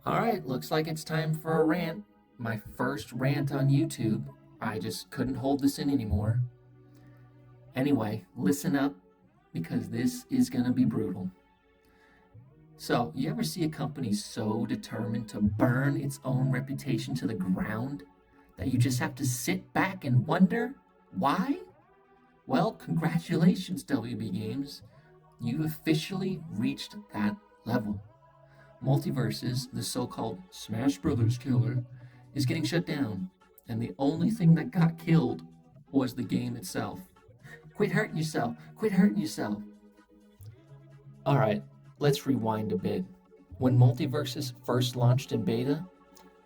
All right, looks like it's time for a rant. My first rant on YouTube. I just couldn't hold this in anymore. Anyway, listen up because this is gonna be brutal. So, you ever see a company so determined to burn its own reputation to the ground that you just have to sit back and wonder why? Well, congratulations, WB Games. You've officially reached that level. MultiVersus, the so-called Smash Brothers killer, is getting shut down, and the only thing that got killed was the game itself. Quit hurting yourself. Quit hurting yourself. All right, let's rewind a bit. When MultiVersus first launched in beta,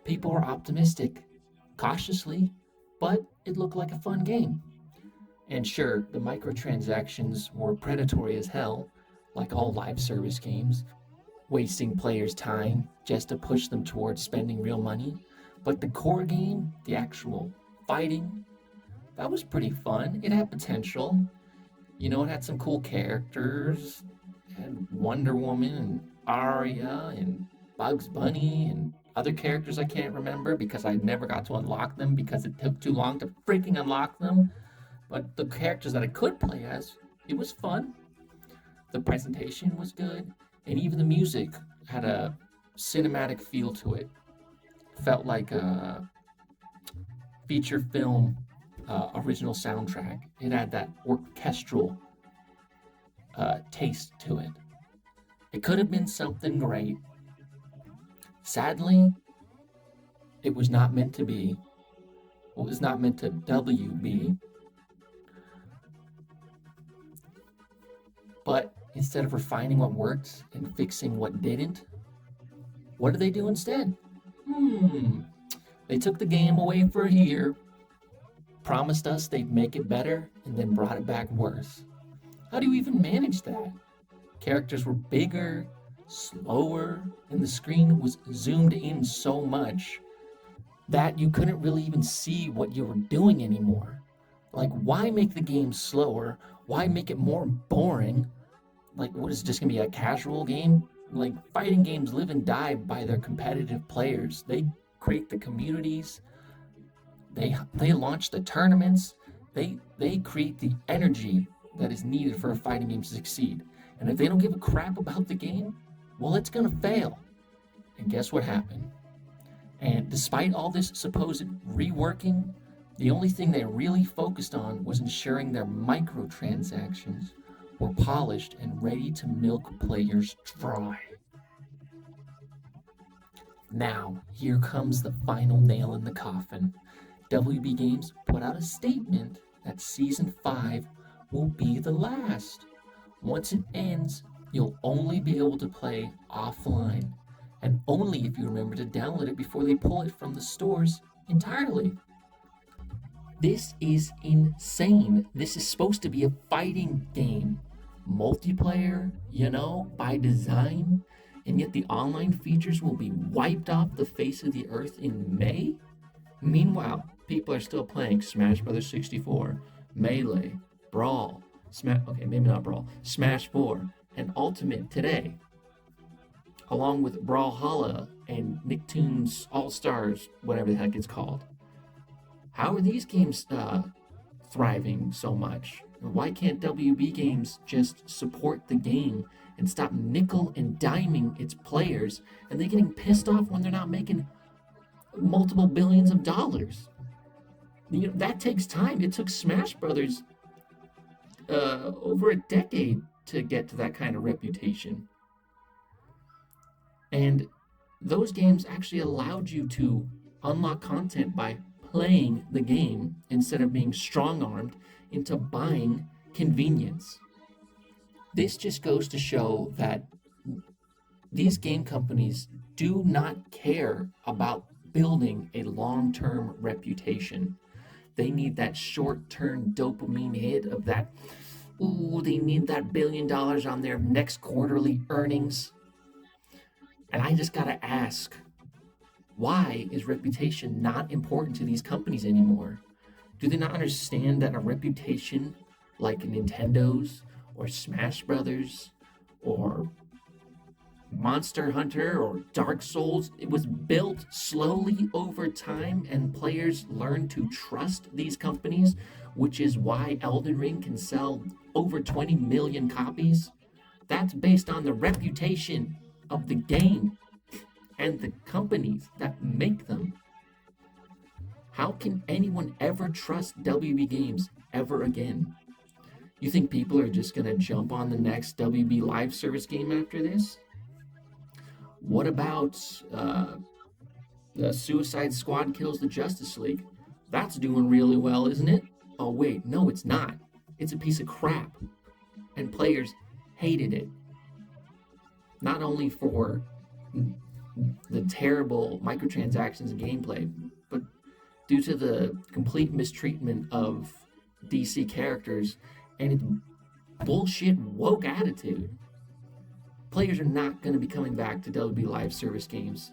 people were optimistic, cautiously, but it looked like a fun game. And sure, the microtransactions were predatory as hell, like all live service games, wasting players' time just to push them towards spending real money. But the core game, the actual fighting, that was pretty fun. It had potential. You know, it had some cool characters. It had Wonder Woman and Arya and Bugs Bunny and other characters I can't remember because I never got to unlock them because it took too long to freaking unlock them. But the characters that I could play as, it was fun. The presentation was good. And even the music had a cinematic feel to it. Felt like a feature film original soundtrack. It had that orchestral taste to it. It could have been something great. Sadly, it was not meant to be. It was not meant to WB. But instead of refining what worked and fixing what didn't, what did they do instead? They took the game away for a year, promised us they'd make it better, and then brought it back worse. How do you even manage that? Characters were bigger, slower, and the screen was zoomed in so much that you couldn't really even see what you were doing anymore. Like, why make the game slower? Why make it more boring? Like, what is it, just gonna be a casual game? Like, fighting games live and die by their competitive players. They create the communities. They launch the tournaments. They create the energy that is needed for a fighting game to succeed. And if they don't give a crap about the game, well, it's gonna fail. And guess what happened? And despite all this supposed reworking, the only thing they really focused on was ensuring their microtransactions were polished and ready to milk players dry. Now, here comes the final nail in the coffin. WB Games put out a statement that Season 5 will be the last. Once it ends, you'll only be able to play offline, and only if you remember to download it before they pull it from the stores entirely. This is insane. This is supposed to be a fighting game. Multiplayer, by design, and yet the online features will be wiped off the face of the earth in May? Meanwhile, people are still playing Smash Brothers 64, Melee, Brawl, maybe not Brawl, Smash 4, and Ultimate today, along with Brawlhalla and Nicktoons All-Stars, whatever the heck it's called. How are these games thriving so much? Why can't WB Games just support the game and stop nickel and diming its players and they getting pissed off when they're not making multiple billions of dollars? That takes time. It took Smash Brothers over a decade to get to that kind of reputation. And those games actually allowed you to unlock content by playing the game instead of being strong-armed into buying convenience. This just goes to show that these game companies do not care about building a long-term reputation. They need that short-term dopamine hit of that, they need that $1 billion on their next quarterly earnings. And I just gotta ask, why is reputation not important to these companies anymore? Do they not understand that a reputation like Nintendo's or Smash Brothers or Monster Hunter or Dark Souls. It was built slowly over time, and players learned to trust these companies, which is why Elden Ring can sell over 20 million copies. That's based on the reputation of the game and the companies that make them. How can anyone ever trust WB Games ever again? You think people are just going to jump on the next WB live service game after this? What about the Suicide Squad Kills the Justice League? That's doing really well, isn't it? Oh wait, no it's not. It's a piece of crap. And players hated it. Not only for the terrible microtransactions and gameplay, but due to the complete mistreatment of DC characters and its bullshit woke attitude. Players are not going to be coming back to WB live service games.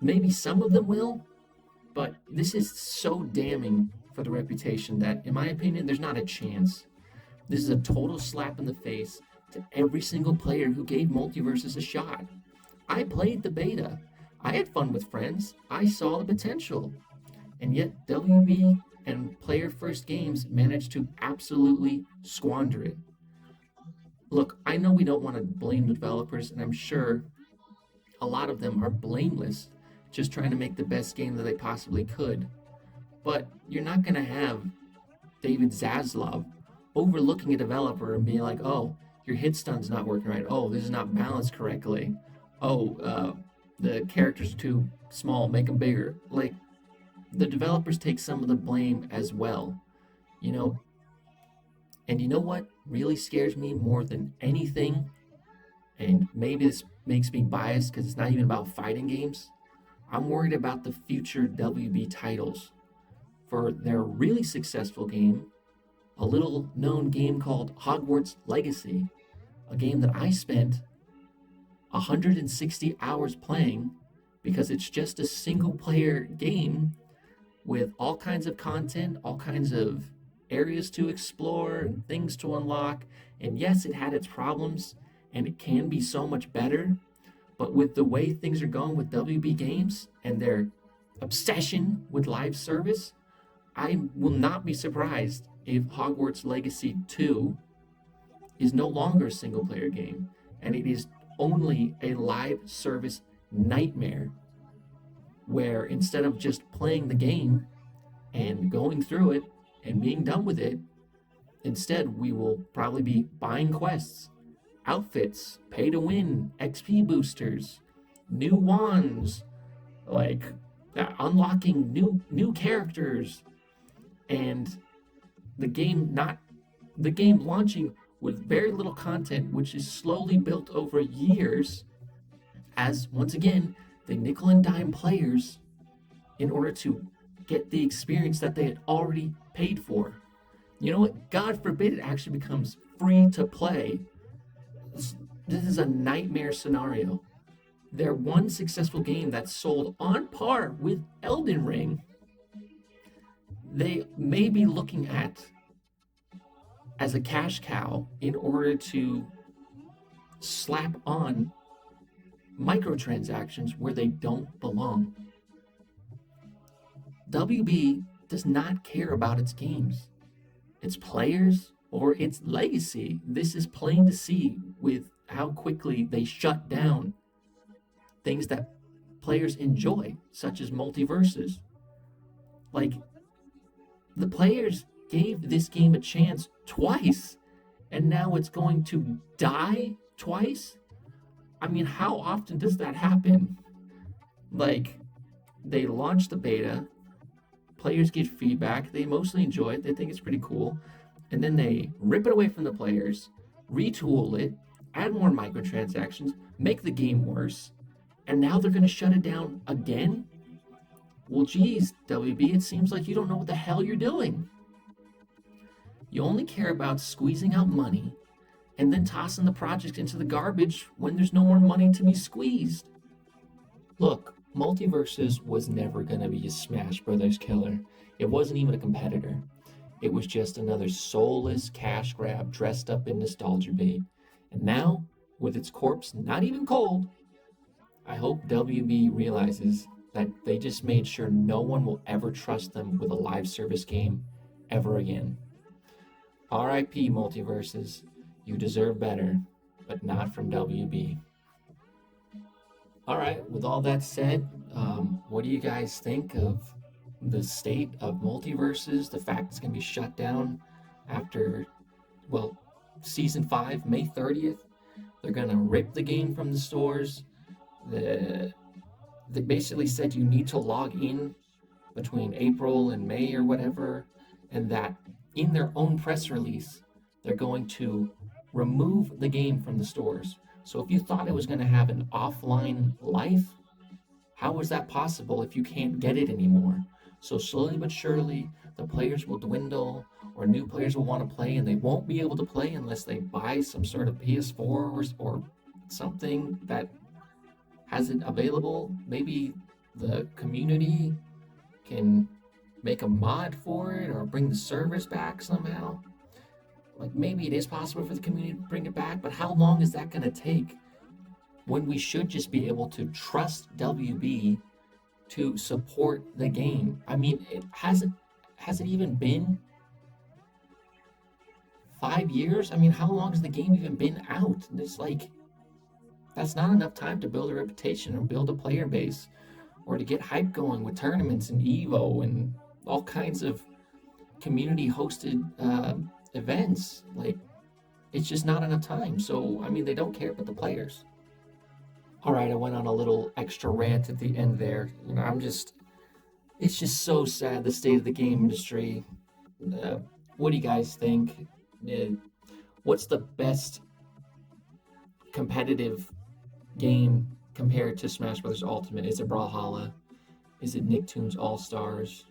Maybe some of them will, but this is so damning for the reputation that, in my opinion, there's not a chance. This is a total slap in the face to every single player who gave MultiVersus a shot. I played the beta. I had fun with friends. I saw the potential. And yet WB and Player First Games managed to absolutely squander it. Look, I know we don't want to blame the developers, and I'm sure a lot of them are blameless, just trying to make the best game that they possibly could. But you're not going to have David Zaslav overlooking a developer and being like, oh, your hit stun's not working right. Oh, this is not balanced correctly. Oh, the characters are too small, make them bigger. Like, the developers take some of the blame as well, you know. And you know what really scares me more than anything? And maybe this makes me biased because it's not even about fighting games. I'm worried about the future WB titles. For their really successful game, a little known game called Hogwarts Legacy, a game that I spent 160 hours playing because it's just a single player game with all kinds of content, all kinds of areas to explore and things to unlock. And yes, it had its problems and it can be so much better, but with the way things are going with WB Games and their obsession with live service, I will not be surprised if Hogwarts Legacy 2 is no longer a single player game and it is only a live service nightmare, where instead of just playing the game and going through it and being done with it, instead we will probably be buying quests, outfits, pay to win, XP boosters, new wands, like unlocking new characters, and the game launching with very little content, which is slowly built over years as, once again, they nickel and dime players in order to get the experience that they had already paid for. You know what? God forbid it actually becomes free to play. This is a nightmare scenario. Their one successful game that sold on par with Elden Ring, they may be looking at as a cash cow in order to slap on microtransactions where they don't belong. WB does not care about its games, its players, or its legacy. This is plain to see with how quickly they shut down things that players enjoy, such as MultiVersus. Like, the players gave this game a chance twice, and now it's going to die twice? I mean, how often does that happen? Like, they launch the beta, players get feedback, they mostly enjoy it, they think it's pretty cool, and then they rip it away from the players, retool it, add more microtransactions, make the game worse, and now they're going to shut it down again? Well, geez, WB, it seems like you don't know what the hell you're doing. You only care about squeezing out money and then tossing the project into the garbage when there's no more money to be squeezed. Look, MultiVersus was never going to be a Smash Brothers killer. It wasn't even a competitor. It was just another soulless cash grab dressed up in nostalgia bait. And now, with its corpse not even cold, I hope WB realizes that they just made sure no one will ever trust them with a live service game ever again. RIP MultiVersus, you deserve better, but not from WB. All right, with all that said, what do you guys think of the state of MultiVersus? The fact it's going to be shut down after, well, Season 5, May 30th. They're going to rip the game from the stores. They basically said you need to log in between April and May or whatever, and that in their own press release, they're going to remove the game from the stores. So if you thought it was going to have an offline life, how is that possible if you can't get it anymore? So slowly but surely, the players will dwindle, or new players will want to play, and they won't be able to play unless they buy some sort of PS4 or something that has it available. Maybe the community can make a mod for it or bring the servers back somehow. Like, maybe it is possible for the community to bring it back, but how long is that going to take when we should just be able to trust WB to support the game? I mean, has it even been 5 years? I mean, how long has the game even been out? It's like, that's not enough time to build a reputation or build a player base or to get hype going with tournaments and Evo and all kinds of community hosted events. Like, it's just not enough time. So, I mean, they don't care about the players. All right, I went on a little extra rant at the end there. You know, it's just so sad, the state of the game industry. What do you guys think? What's the best competitive game compared to Smash Bros. Ultimate? Is it Brawlhalla? Is it Nicktoons All-Stars?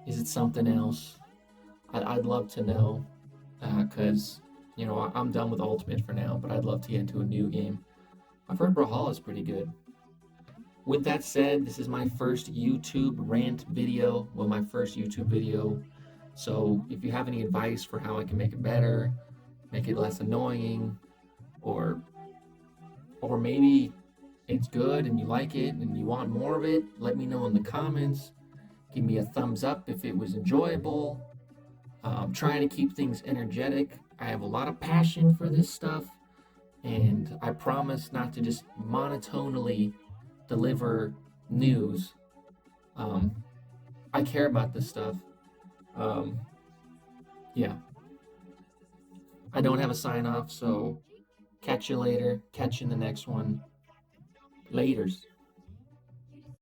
Is it something else? I'd love to know, because, you know, I'm done with Ultimate for now, but I'd love to get into a new game. I've heard Brawlhalla is pretty good. With that said, this is my first YouTube rant video. Well, my first YouTube video. So if you have any advice for how I can make it better, make it less annoying, or maybe it's good and you like it and you want more of it, let me know in the comments. Give me a thumbs up if it was enjoyable. I'm trying to keep things energetic. I have a lot of passion for this stuff, and I promise not to just monotonely deliver news. I care about this stuff. Yeah. I don't have a sign off, so catch you later. Catch you in the next one. Laters.